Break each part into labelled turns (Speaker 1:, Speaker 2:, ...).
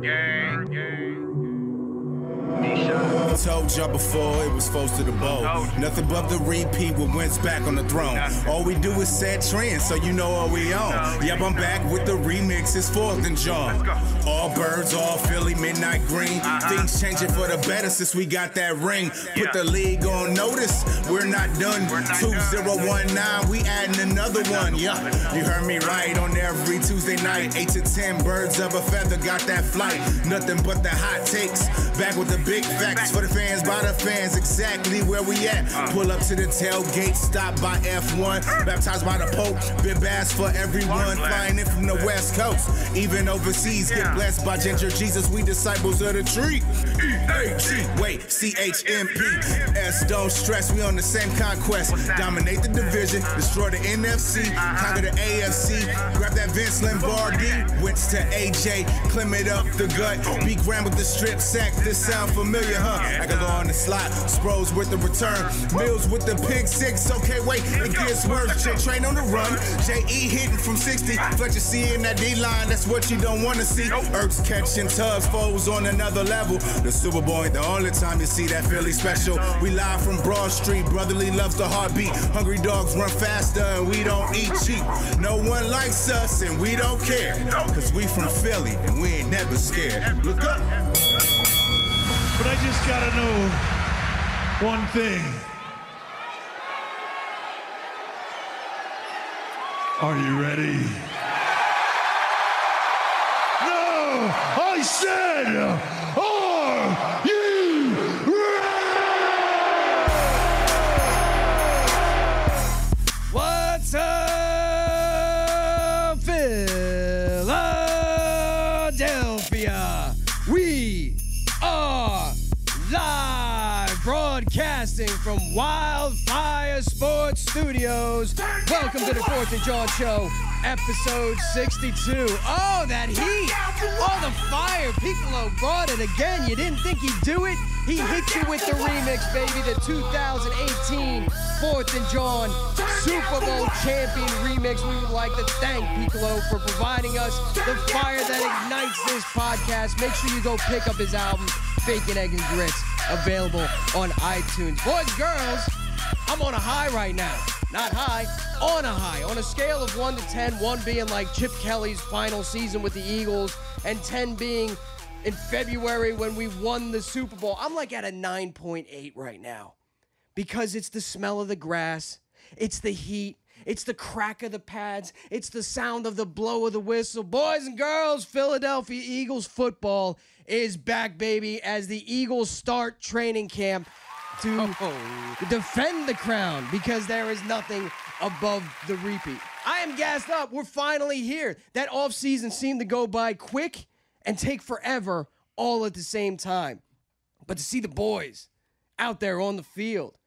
Speaker 1: I told y'all before it was supposed to the bowl. Nothing but the repeat with Wentz back on the throne. All we do is set trends, so you know what we on. Yep, I'm back with the remix. It's 4th and JAWN. All birds, all Philly, midnight green. Things changing for the better since we got that ring. Put the league on notice. We're not done. 2019, we adding another one. Yeah, you heard me right on every Tuesday night. 8 to 10 birds of a feather got that flight. Nothing but the hot takes. Back with the big facts for the fans, by the fans, exactly where we at. Pull up to the tailgate, stop by F1, baptized by the Pope, been bass for everyone, flying in from the West Coast, even overseas, get blessed by Ginger Jesus, we disciples of the tree. E-A-G, wait, C-H-M-P-S, don't stress, we on the same conquest, dominate the division, destroy the NFC, conquer the AFC, grab that Vince Lombardi, Wentz to AJ, climb it up the gut, be grand with the strip sack, this sound familiar, huh? Aguilar on the slot, Sproles with the return, Mills with the pick six. Okay, wait, it gets worse. J Train on the run, J.E. hitting from 60. Fletcher C in that D-line, that's what you don't want to see. Ertz catching tugs, foes on another level. The Super Bowl ain't the only time you see that Philly special. We live from Broad Street, brotherly loves the heartbeat. Hungry dogs run faster and we don't eat cheap. No one likes us and we don't care, cause we from Philly and we ain't never scared. Look up.
Speaker 2: But I just gotta know one thing. Are you ready? No! I said, are you ready?
Speaker 3: What's up, Philadelphia? We are live broadcasting from Wildfire Sports Studios. Welcome to the 4th and JAWN Show, episode 62. Oh, that heat. Oh, the fire. Piccolo brought it again. You didn't think he'd do it? He hit you with the remix, baby. The 2018 4th and JAWN Super Bowl champion remix. We would like to thank Piccolo for providing us the fire that ignites this podcast. Make sure you go pick up his album, Bacon, Egg, and Grits, available on iTunes. Boys and girls, I'm on a high right now. Not high, on a high. On a scale of 1 to 10, 1 being like Chip Kelly's final season with the Eagles, and 10 being in February when we won the Super Bowl. I'm like at a 9.8 right now. Because it's the smell of the grass, it's the heat, it's the crack of the pads, it's the sound of the blow of the whistle. Boys and girls, Philadelphia Eagles football is back, baby, as the Eagles start training camp to defend the crown, because there is nothing above the repeat. I am gassed up. We're finally here. That offseason seemed to go by quick and take forever all at the same time. But to see the boys out there on the field.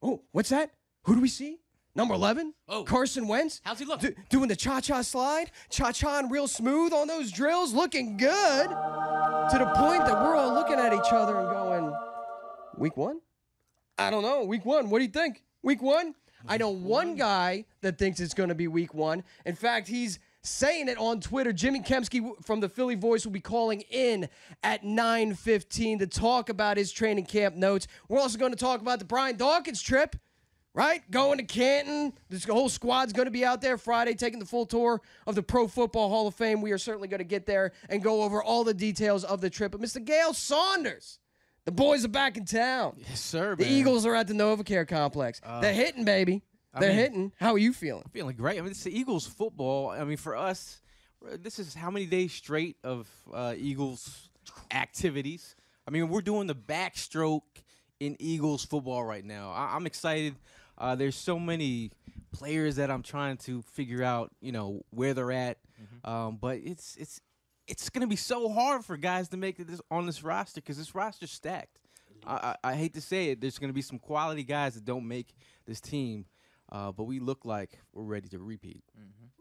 Speaker 3: Oh, what's that? Who do we see? Number 11?
Speaker 4: Oh.
Speaker 3: Carson Wentz?
Speaker 4: How's he look?
Speaker 3: Doing the cha-cha slide? Cha-cha and real smooth on those drills? Looking good. To the point that we're all looking at each other and going, week 1? I don't know. Week 1. What do you think? Week 1? I know one guy that thinks it's going to be week 1. In fact, he's saying it on Twitter. Jimmy Kempski from the Philly Voice will be calling in at 9:15 to talk about his training camp notes. We're also going to talk about the Brian Dawkins trip, right? Going to Canton. This whole squad's going to be out there Friday taking the full tour of the Pro Football Hall of Fame. We are certainly going to get there and go over all the details of the trip. But Mr. Gale Saunders, the boys are back in town.
Speaker 4: Yes, sir,
Speaker 3: The
Speaker 4: man.
Speaker 3: Eagles are at the NovaCare Complex. They're hitting, baby. They're hitting. How are you feeling?
Speaker 4: I'm feeling great. I mean, it's the Eagles football. I mean, for us, this is how many days straight of Eagles activities. I mean, we're doing the backstroke in Eagles football right now. I'm excited. There's so many players that I'm trying to figure out, where they're at. But it's going to be so hard for guys to make it on this roster because this roster's stacked. I hate to say it. There's going to be some quality guys that don't make this team. But we look like we're ready to repeat.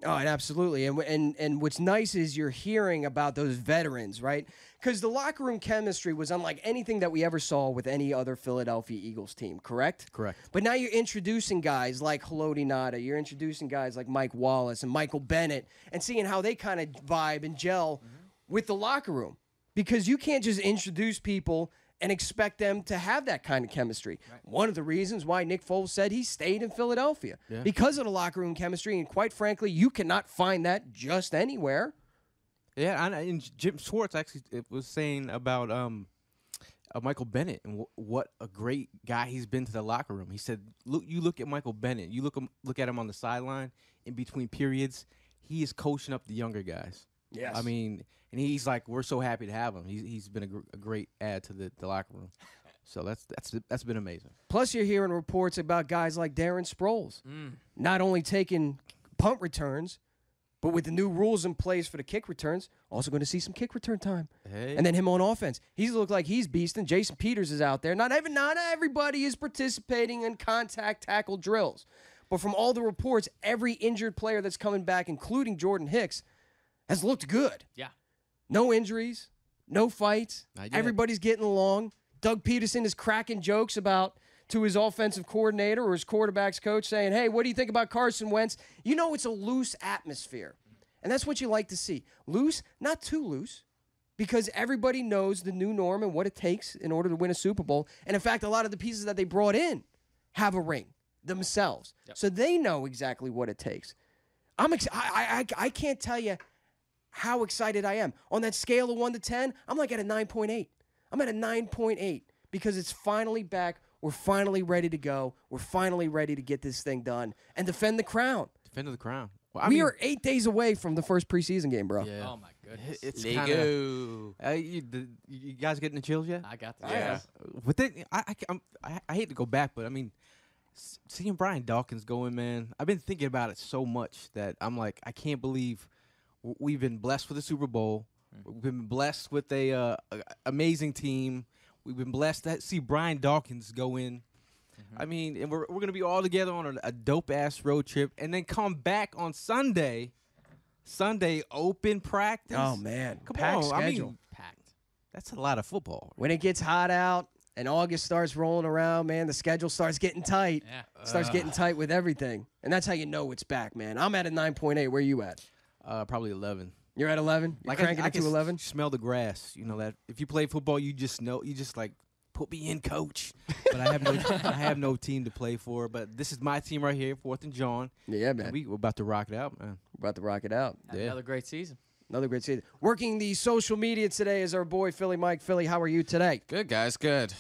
Speaker 3: Oh, and absolutely. And what's nice is you're hearing about those veterans, right? Because the locker room chemistry was unlike anything that we ever saw with any other Philadelphia Eagles team, correct?
Speaker 4: Correct.
Speaker 3: But now you're introducing guys like Haloti Ngata. You're introducing guys like Mike Wallace and Michael Bennett and seeing how they kind of vibe and gel with the locker room. because you can't just introduce people and expect them to have that kind of chemistry. Right. One of the reasons why Nick Foles said he stayed in Philadelphia, because of the locker room chemistry, and quite frankly, you cannot find that just anywhere.
Speaker 4: Yeah, and Jim Schwartz actually was saying about Michael Bennett and what a great guy he's been to the locker room. He said, look at Michael Bennett. You look at him on the sideline in between periods. He is coaching up the younger guys.
Speaker 3: Yes.
Speaker 4: I mean, and he's like, we're so happy to have him. He's been a great add to the locker room. So that's been amazing.
Speaker 3: Plus, you're hearing reports about guys like Darren Sproles not only taking punt returns, but with the new rules in place for the kick returns, also going to see some kick return time.
Speaker 4: Hey.
Speaker 3: And then him on offense. He's looked like he's beasting. Jason Peters is out there. Not everybody is participating in contact tackle drills. But from all the reports, every injured player that's coming back, including Jordan Hicks, has looked good.
Speaker 5: Yeah.
Speaker 3: No injuries, no fights.
Speaker 4: Not yet.
Speaker 3: Everybody's getting along. Doug Peterson is cracking jokes to his offensive coordinator or his quarterback's coach saying, hey, what do you think about Carson Wentz? You know it's a loose atmosphere. And that's what you like to see. Loose, not too loose, because everybody knows the new norm and what it takes in order to win a Super Bowl. And, in fact, a lot of the pieces that they brought in have a ring themselves. Yep. So they know exactly what it takes. I can't tell you how excited I am. On that scale of 1 to 10, I'm like at a 9.8. I'm at a 9.8 because it's finally back. We're finally ready to go. We're finally ready to get this thing done and defend the crown.
Speaker 4: Defend the crown. Well,
Speaker 3: we are 8 days away from the first preseason game, bro.
Speaker 4: Yeah.
Speaker 5: Oh, my goodness.
Speaker 4: It's
Speaker 5: Lego.
Speaker 4: You guys getting the chills yet?
Speaker 5: I got the
Speaker 3: Yeah.
Speaker 4: But then, I hate to go back, but I mean, seeing Brian Dawkins go in, man, I've been thinking about it so much that I'm like, I can't believe we've been blessed with a Super Bowl. We've been blessed with a amazing team. We've been blessed to see Brian Dawkins go in. I mean, and we're going to be all together on a dope-ass road trip and then come back on Sunday open practice.
Speaker 3: Oh, man.
Speaker 4: Come
Speaker 3: Packed
Speaker 4: on.
Speaker 3: schedule.
Speaker 4: I mean, packed. That's a lot of football.
Speaker 3: When it gets hot out and August starts rolling around, man, the schedule starts getting tight.
Speaker 5: Yeah.
Speaker 3: Starts getting tight with everything. And that's how you know it's back, man. I'm at a 9.8. Where you at?
Speaker 4: Probably 11.
Speaker 3: You're at 11? You're cranking it to 11?
Speaker 4: Smell the grass. You know that if you play football, you just know. You just like, put me in, coach. But I have no team to play for. But this is my team right here, 4th and JAWN.
Speaker 3: Yeah, man.
Speaker 4: We're about to rock it out, man.
Speaker 3: We're about to rock it out.
Speaker 4: Yeah.
Speaker 5: Another great season.
Speaker 3: Another great season. Working the social media today is our boy, Philly Mike. Philly, how are you today?
Speaker 6: Good, guys. Good.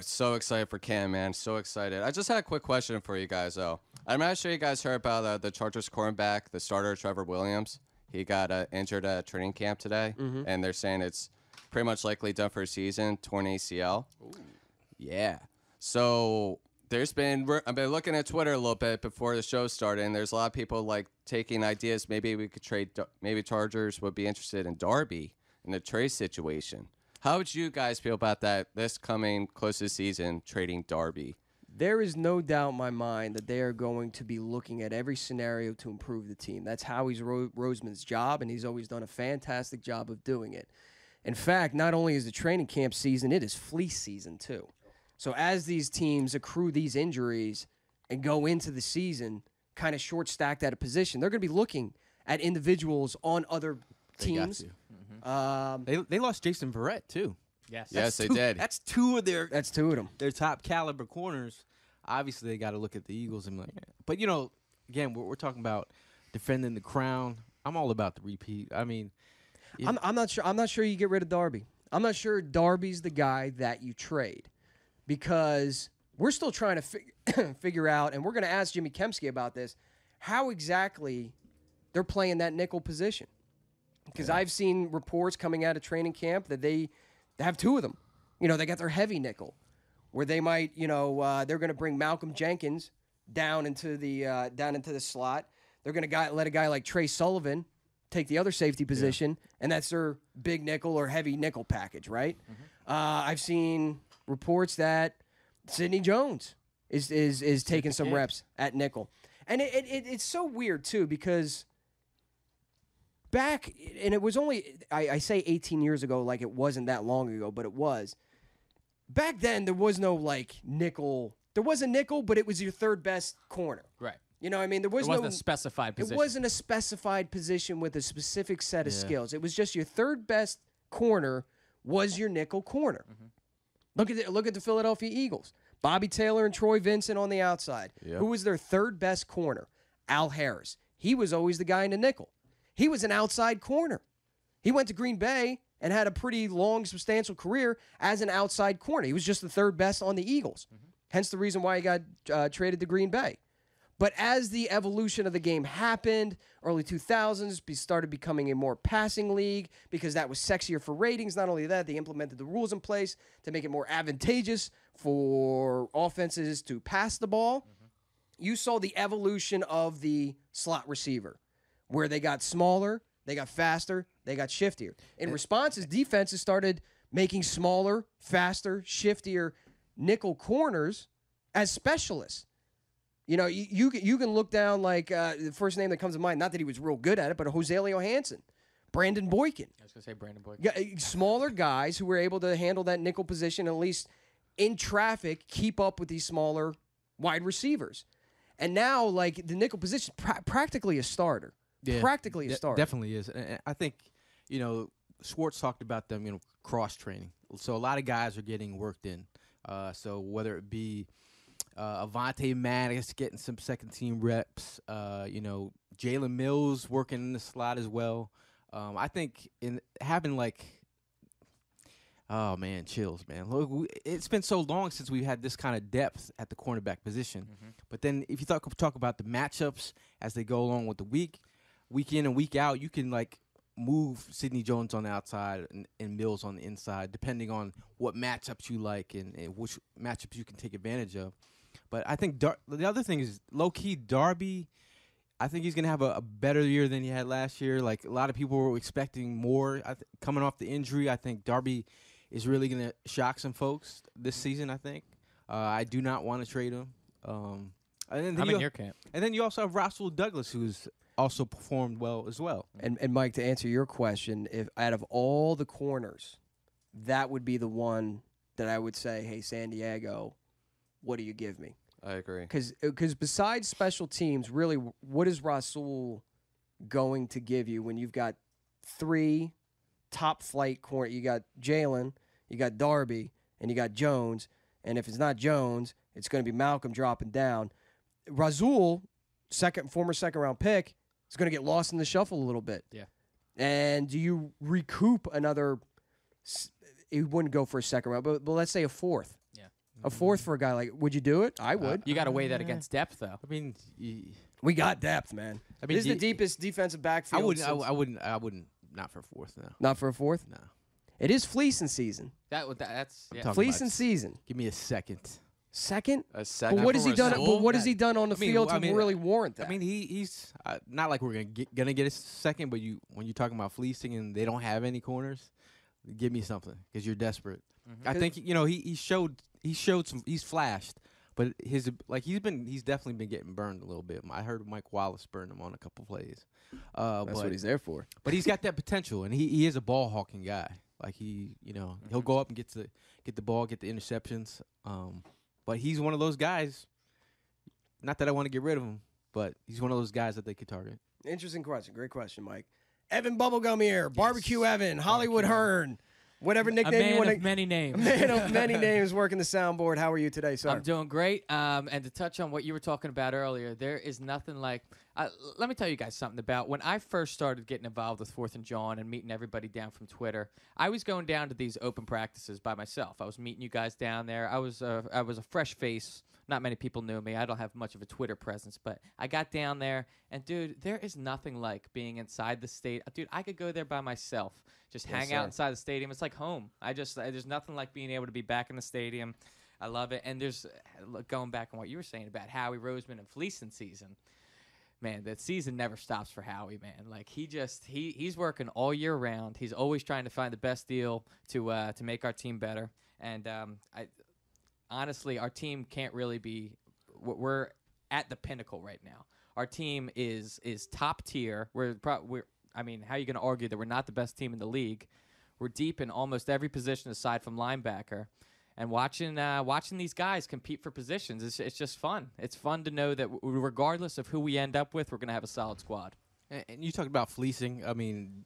Speaker 6: So excited for Cam, man. So excited. I just had a quick question for you guys, though. I'm not sure you guys heard about the Chargers cornerback, the starter, Trevor Williams. He got injured at training camp today, and they're saying it's pretty much likely done for a season, torn ACL. Ooh. Yeah. So I've been looking at Twitter a little bit before the show started, and there's a lot of people like taking ideas. Maybe we could trade. Maybe Chargers would be interested in Darby in a trade situation. How would you guys feel about that? This coming close to the season, trading Darby.
Speaker 3: There is no doubt in my mind that they are going to be looking at every scenario to improve the team. That's Howie's Roseman's job, and he's always done a fantastic job of doing it. In fact, not only is the training camp season, it is fleece season too. So as these teams accrue these injuries and go into the season kind of short-stacked at a position, they're going to be looking at individuals on other teams.
Speaker 4: They lost Jason Verrett, too.
Speaker 6: Yes, they did.
Speaker 4: That's two of
Speaker 3: them.
Speaker 4: Their top caliber corners. Obviously, they got to look at the Eagles and like, but you know, again, we're talking about defending the crown. I'm all about the repeat. I mean,
Speaker 3: I'm not sure. I'm not sure you get rid of Darby. I'm not sure Darby's the guy that you trade because we're still trying to figure out, and we're going to ask Jimmy Kempski about this, how exactly they're playing that nickel position. Because I've seen reports coming out of training camp that they have two of them. You know, they got their heavy nickel, where they might, you know, they're going to bring Malcolm Jenkins down into the slot. They're going to let a guy like Trey Sullivan take the other safety position, and that's their big nickel or heavy nickel package, right? I've seen reports that Sidney Jones is taking some reps at nickel, and it's so weird too because back, and it was only I say 18 years ago, like it wasn't that long ago, but it was. Back then, there was no like nickel. There was a nickel, but it was your third best corner.
Speaker 5: Right.
Speaker 3: You know what I mean? There
Speaker 5: wasn't a specified position.
Speaker 3: It wasn't a specified position with a specific set of skills. It was just your third best corner was your nickel corner. Look at the Philadelphia Eagles. Bobby Taylor and Troy Vincent on the outside.
Speaker 6: Yep.
Speaker 3: Who was their third best corner? Al Harris. He was always the guy in the nickel. He was an outside corner. He went to Green Bay and had a pretty long, substantial career as an outside corner. He was just the third best on the Eagles. Hence the reason why he got traded to Green Bay. But as the evolution of the game happened, early 2000s started becoming a more passing league because that was sexier for ratings. Not only that, they implemented the rules in place to make it more advantageous for offenses to pass the ball. You saw the evolution of the slot receiver, where they got smaller, they got faster, they got shiftier. In response, defenses started making smaller, faster, shiftier nickel corners as specialists. You know, you can look down like the first name that comes to mind, not that he was real good at it, but Joselio Hansen, Brandon Boykin.
Speaker 5: I was going to say Brandon Boykin.
Speaker 3: Smaller guys who were able to handle that nickel position, at least in traffic, keep up with these smaller wide receivers. And now, like, the nickel position practically a starter.
Speaker 4: Yeah,
Speaker 3: Practically a starter.
Speaker 4: Definitely is. And I think, you know, Schwartz talked about them, you know, cross-training. So a lot of guys are getting worked in. So whether it be Avante Maddox getting some second-team reps, you know, Jalen Mills working in the slot as well. I think in having like, oh man, chills, man. Look, it's been so long since we've had this kind of depth at the cornerback position. But then if you talk about the matchups as they go along with the week in and week out, you can like move Sidney Jones on the outside and Mills on the inside, depending on what matchups you like and which matchups you can take advantage of. But I think the other thing is low-key Darby. I think he's going to have a better year than he had last year. Like, a lot of people were expecting more coming off the injury. I think Darby is really going to shock some folks this season, I think. I do not want to trade him. And then
Speaker 5: I'm in your camp.
Speaker 4: And then you also have Russell Douglas, who's also performed well as well.
Speaker 3: And Mike, to answer your question, if out of all the corners, that would be the one that I would say, hey, San Diego, what do you give me?
Speaker 6: I agree.
Speaker 3: Because besides special teams, really, what is Rasul going to give you when you've got three top flight corner? You got Jalen, you got Darby, and you got Jones. And if it's not Jones, it's going to be Malcolm dropping down. Rasul, former second round pick, is going to get lost in the shuffle a little bit.
Speaker 5: Yeah.
Speaker 3: And do you recoup another? He wouldn't go for a second round, but let's say a fourth. A fourth for a guy like, would you do it? I would.
Speaker 5: You got to weigh that against depth, though.
Speaker 4: I mean,
Speaker 3: we got depth, man.
Speaker 4: I mean,
Speaker 3: this is the deepest defensive backfield.
Speaker 4: I wouldn't. Not for a fourth. No.
Speaker 3: Not for a fourth.
Speaker 4: No.
Speaker 3: It is fleecing season.
Speaker 5: That's
Speaker 3: Fleecing season.
Speaker 4: Give me a second.
Speaker 3: Second?
Speaker 6: A second.
Speaker 3: But what has he done?
Speaker 6: Rasul?
Speaker 3: But what has he done on the field to really warrant that?
Speaker 4: I mean, he's not like we're gonna get a second, but when you're talking about fleecing and they don't have any corners, give me something because you're desperate. I think he's flashed, but he's definitely been getting burned a little bit. I heard Mike Wallace burn him on a couple plays.
Speaker 3: That's what he's there for.
Speaker 4: But he's got that potential, and he is a ball hawking guy. Like he'll go up and get the ball, get the interceptions. But he's one of those guys. Not that I want to get rid of him, but he's one of those guys that they could target.
Speaker 3: Interesting question. Great question, Mike. Evan Bubblegum here. Barbecue Evan. Hollywood Hearn. Whatever nickname you want to.
Speaker 5: Of many names.
Speaker 3: A man of many names working the soundboard. How are you today, sir?
Speaker 5: I'm doing great. And to touch on what you were talking about earlier, there is nothing like. Let me tell you guys something about when I first started getting involved with 4th and JAWN and meeting everybody down from Twitter. I was going down to these open practices by myself. I was meeting you guys down there. I was a fresh face. Not many people knew me. I don't have much of a Twitter presence, but I got down there, and dude, there is nothing like being inside the state. Dude, I could go there by myself, just hang out inside the stadium. It's like home. There's nothing like being able to be back in the stadium. I love it. And there's going back on what you were saying about Howie Roseman and fleecing season. Man, that season never stops for Howie, man. Like he's working all year round. He's always trying to find the best deal to make our team better. And honestly, our team can't really be. We're at the pinnacle right now. Our team is top tier. I mean, how are you going to argue that we're not the best team in the league? We're deep in almost every position aside from linebacker. And watching these guys compete for positions, it's just fun. It's fun to know that regardless of who we end up with, we're going to have a solid squad.
Speaker 4: And you talked about fleecing. I mean,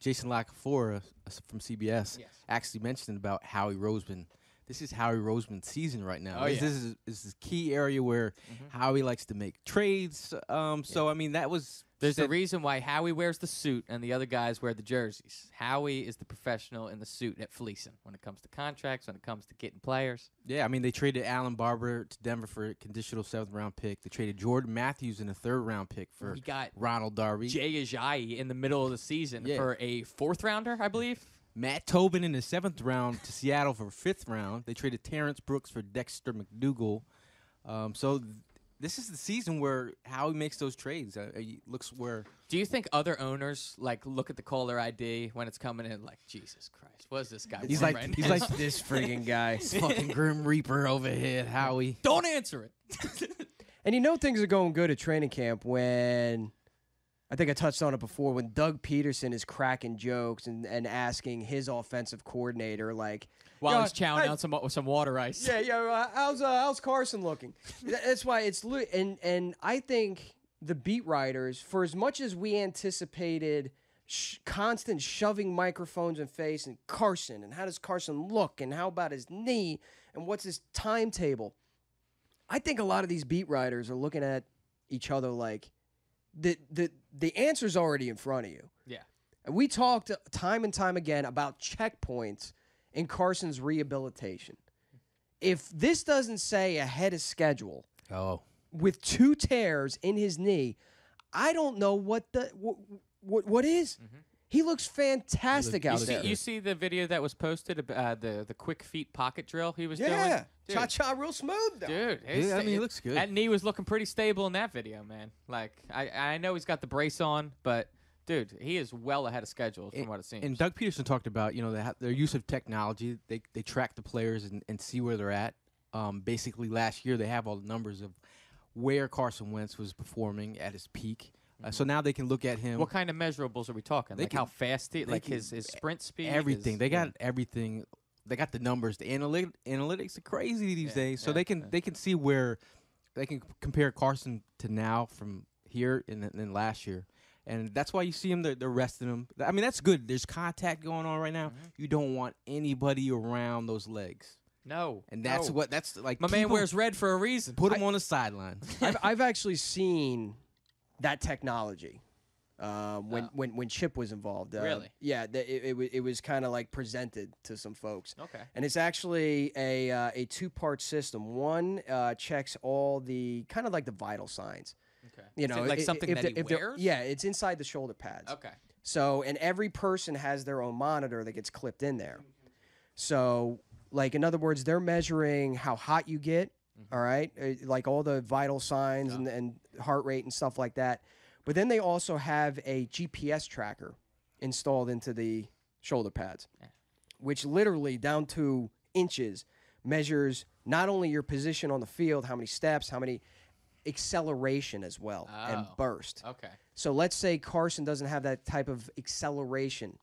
Speaker 4: Jason Lacafora from CBS
Speaker 5: Yes.
Speaker 4: actually mentioned about Howie Roseman. This is Howie Roseman's season right now.
Speaker 5: Oh, yeah.
Speaker 4: This is a key area where Howie likes to make trades. So, I mean, that was...
Speaker 5: There's a reason why Howie wears the suit and the other guys wear the jerseys. Howie is the professional in the suit at fleecing when it comes to contracts, when it comes to getting players.
Speaker 4: Yeah, I mean, they traded Alan Barber to Denver for a conditional 7th-round pick. They traded Jordan Matthews in a 3rd-round pick for
Speaker 5: He got
Speaker 4: Ronald Darby.
Speaker 5: Jay Ajayi in the middle of the season
Speaker 4: Yeah.
Speaker 5: for a 4th-rounder, I believe.
Speaker 4: Matt Tobin in the 7th round to Seattle for 5th round. They traded Terrence Brooks for Dexter McDougal. This is the season where Howie makes those trades. He looks where...
Speaker 5: Do you think other owners look at the caller ID when it's coming in like, Jesus Christ, what is this guy?
Speaker 4: He's
Speaker 5: doing
Speaker 4: like,
Speaker 5: right
Speaker 4: he's
Speaker 5: now?
Speaker 4: like
Speaker 3: This friggin' guy.
Speaker 4: fucking Grim Reaper overhead, Howie.
Speaker 5: Don't answer it.
Speaker 3: And you know things are going good at training camp when, I think I touched on it before, when Doug Peterson is cracking jokes and asking his offensive coordinator, like,
Speaker 5: While
Speaker 3: "Yo,
Speaker 5: he's chowing
Speaker 3: hey,
Speaker 5: down some water ice.
Speaker 3: Yeah, how's Carson looking?" That's why it's and I think the beat writers, for as much as we anticipated constant shoving microphones in face and Carson and how does Carson look and how about his knee and what's his timetable, I think a lot of these beat writers are looking at each other like the answer's already in front of you.
Speaker 5: Yeah.
Speaker 3: And we talked time and time again about checkpoints in Carson's rehabilitation. If this doesn't say ahead of schedule with 2 tears in his knee, I don't know what is. He looks fantastic out there.
Speaker 5: You see the video that was posted about the quick feet pocket drill he was doing?
Speaker 3: Yeah,
Speaker 5: Dude.
Speaker 3: cha-cha real smooth though.
Speaker 5: Dude,
Speaker 4: Yeah, I mean, he looks good.
Speaker 5: That knee was looking pretty stable in that video, man. Like, I know he's got the brace on, but dude, he is well ahead of schedule from what it seems.
Speaker 4: And Doug Peterson talked about, their use of technology. They track the players and see where they're at. Basically, last year they have all the numbers of where Carson Wentz was performing at his peak. So now they can look at him.
Speaker 5: What kind of measurables are we talking?
Speaker 4: They
Speaker 5: Like
Speaker 4: can-
Speaker 5: how fast he,
Speaker 4: they
Speaker 5: like
Speaker 4: can-
Speaker 5: his sprint speed?
Speaker 4: everything.
Speaker 5: his-
Speaker 4: They got everything. They got the numbers. The analytics are crazy these days. So they can see where they can compare Carson to now from here and then last year. And that's why you see him. They're resting him. I mean, that's good. There's contact going on right now. You don't want anybody around those legs.
Speaker 5: No.
Speaker 4: And that's like
Speaker 5: My
Speaker 4: keep
Speaker 5: man
Speaker 4: him-
Speaker 5: wears red for a reason.
Speaker 4: Put him on the sideline.
Speaker 3: I've actually seen that technology when Chip was involved.
Speaker 5: Really?
Speaker 3: Yeah, it was kind of like presented to some folks.
Speaker 5: Okay.
Speaker 3: And it's actually a 2-part system. One checks all the kind of like the vital signs.
Speaker 5: Okay.
Speaker 3: You
Speaker 5: Is
Speaker 3: know,
Speaker 5: it like something
Speaker 3: if
Speaker 5: that he
Speaker 3: they're-
Speaker 5: wears?
Speaker 3: Yeah, it's inside the shoulder pads.
Speaker 5: Okay.
Speaker 3: So, and every person has their own monitor that gets clipped in there. So, like, in other words, they're measuring how hot you get, all right? Like all the vital signs and heart rate and stuff like that. But then they also have a GPS tracker installed into the shoulder pads, which literally down to inches measures not only your position on the field, how many steps, how many acceleration as well, and burst.
Speaker 5: Okay.
Speaker 3: So let's say Carson doesn't have that type of acceleration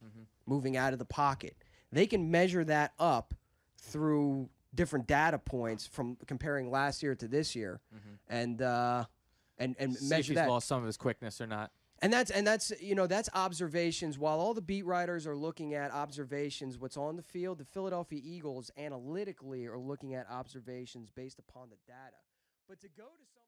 Speaker 3: moving out of the pocket. They can measure that up through different data points from comparing last year to this year, and
Speaker 5: See if
Speaker 3: measure
Speaker 5: he's
Speaker 3: that.
Speaker 5: lost some of his quickness or not.
Speaker 3: And that's that's observations. While all the beat writers are looking at observations, what's on the field, the Philadelphia Eagles analytically are looking at observations based upon the data. But to go to